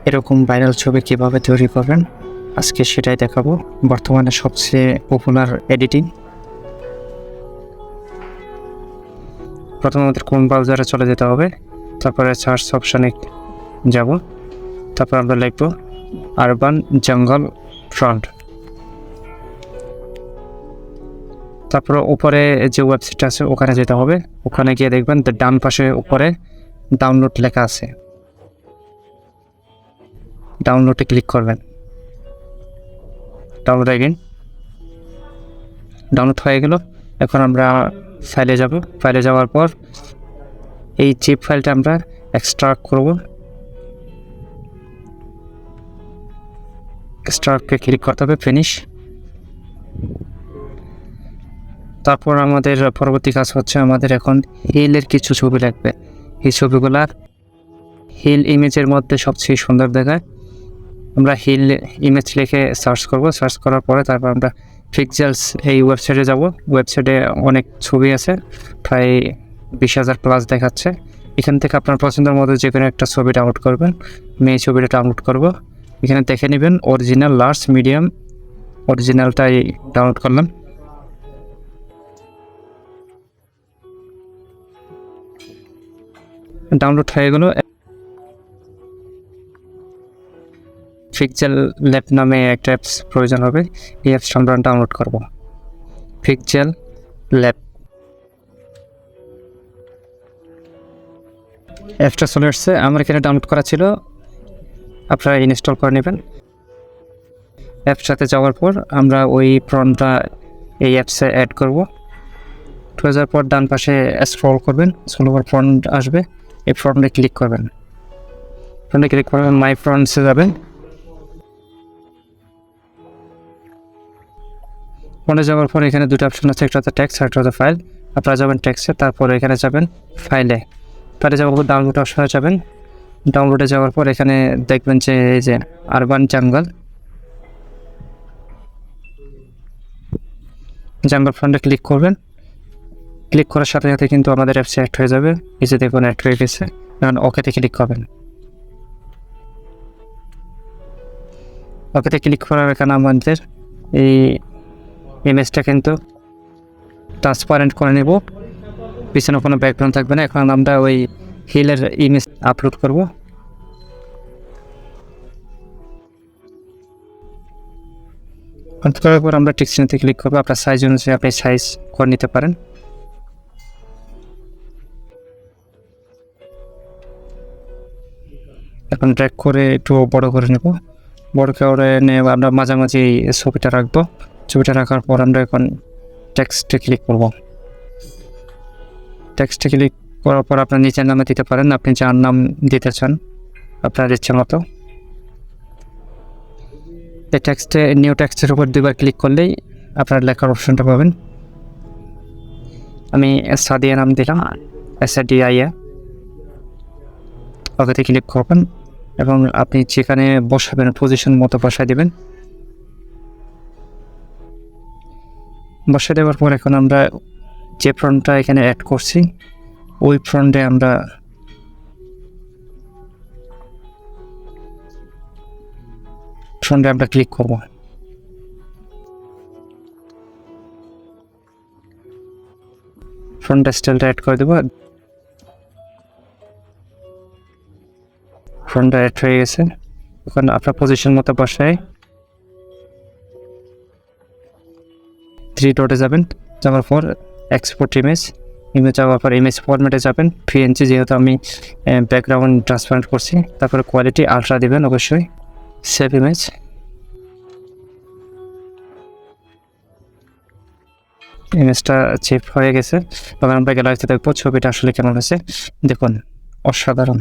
এরকম ভাইরাল ছবি কিভাবে তৈরি করবেন আজকে সেটাই দেখাবো। বর্তমানে সবচেয়ে পপুলার এডিটিং। প্রথমে আমাদের কোন ব্রাউজারে চলে যেতে হবে, তারপরে সার্চ অপশানে যাব, তারপর আমরা লিখব আরবান জঙ্গল ফ্রন্ট। তারপর উপরে যে ওয়েবসাইট আছে ওখানে যেতে হবে। ওখানে গিয়ে দেখবেন ডান পাশে উপরে ডাউনলোড লেখা আছে, ডাউনলোডে ক্লিক করবেন। ডাউনলোড ডাউনলোড হয়ে গেল। এখন আমরা ফাইলে যাব। ফাইলে যাওয়ার পর এই জিপ ফাইলটা আমরা এক্সট্রাক্ট করব। এক্সট্রাক্টে ক্লিক করতে হবে, ফিনিশ। তারপর আমাদের পরবর্তী কাজ হচ্ছে আমাদের এখন হিলের কিছু ছবি লাগবে। এই ছবিগুলার হিল ইমেজের মধ্যে সবচেয়ে সুন্দর দেখায়। আমরা হিল ইমেজ লিখে সার্চ করব। সার্চ করার পরে তারপর আমরা পিক্সেলস এই ওয়েবসাইটে যাব। ওয়েবসাইটে অনেক ছবি আছে, প্রায় 20,000 প্লাস দেখাচ্ছে। এখান থেকে আপনার পছন্দের মতো যে কোনো একটা ছবি ডাউনলোড করবেন। আমি এই ছবিটা ডাউনলোড করব। এখানে দেখে নেবেন অরিজিনাল, লার্জ, মিডিয়াম। অরিজিনালটাই ডাউনলোড করলাম। ডাউনলোড হয়ে গেল। পিক্সেল ল্যাব নামে একটা অ্যাপস প্রয়োজন হবে। এই অ্যাপসটা আমরা ডাউনলোড করব। পিক্সেল ল্যাব অ্যাপসটা চলে আসছে। আমার এখানে ডাউনলোড করা ছিল, আপনারা ইনস্টল করে নেবেন। অ্যাপসটাতে যাওয়ার পর আমরা ওই ফন্টটা এই অ্যাপসে অ্যাড করব। হয়ে যাওয়ার পর ডান পাশে স্ক্রল করবেন, স্ক্রল করার ফন্ট আসবে। এই ফন্টে ক্লিক করবেন। ফন্টে ক্লিক করবেন, মাই ফন্টসে যাবেন। ফন্টে যাওয়ার পর এখানে দুটো অপশন আছে, একটা হচ্ছে টেক্সট আর একটা হচ্ছে ফাইল। আপনারা যাবেন টেক্সটে, তারপরে এখানে যাবেন ফাইলে। ফাইলে যাওয়ার পর ডাউনলোড অপশনে যাবেন। ডাউনলোডে যাওয়ার পর এখানে দেখবেন যে এই যে আরবান জঙ্গল ফ্রন্টে ক্লিক করবেন। ক্লিক করার সাথে সাথে কিন্তু আমাদের অ্যাপসে অ্যাড হয়ে যাবে। এই যে দেখুন অ্যাড হয়ে গেছে। এখন ওকেতে ক্লিক করবেন। ওকেতে ক্লিক করার এখানে আমাদের এই ইমেজটা কিন্তু ট্রান্সপারেন্ট করে নেব, পিছনে কোনো ব্যাকগ্রাউন্ড থাকবে না। এখন আমরা ওই হিলের ইমেজ আপলোড করব। করার পর আমরা টেক্সচারে ক্লিক করবো। আপনার সাইজ অনুযায়ী আপনি সাইজ করে নিতে পারেন। এখন ড্র্যাগ করে একটু বড় করে নেব। বড় করে নিয়ে আমরা মাঝামাঝি ছবিটা রাখবো। ছবিটা রাখার পর আমরা এখন টেক্সটে ক্লিক করব। টেক্সটে ক্লিক করার পর আপনার নিচের নামে দিতে পারেন, আপনি যার নাম দিতে চান আপনার ইচ্ছে মতো। এই টেক্সটে নিউ টেক্সটের উপর দুবার ক্লিক করলেই আপনার লেখার অপশনটা পাবেন। আমি সাদিয়া নাম দিলাম, SADIA। ওকেতে ক্লিক করবেন এবং আপনি যেখানে বসাবেন পজিশন মতো বসায় দেবেন। বসায় দেওয়ার পর এখন আমরা যে ফন্টটা এখানে অ্যাড করছি ওই ফন্টে আমরা ক্লিক করব। ফন্ট স্টাইলটা অ্যাড করে দেব। ফন্টটা অ্যাড হয়ে গেছে। এখন আপনার পজিশন মতো বসায় 3 ডটে যাবেন। যাওয়ার পর এক্সপোর্ট ইমেজ যাওয়ার পর ইমেজ ফরম্যাটে যাবেন, PNG, যেহেতু আমি ব্যাকগ্রাউন্ড ট্রান্সপারেন্ট করছি। তারপরে কোয়ালিটি আলট্রা দিবেন অবশ্যই। Save image. ইমেজটা সেভ হয়ে গেছে। তখন আমরা গ্যালারিতে দেখবো ছবিটা আসলে কেমন হয়েছে। দেখুন অসাধারণ।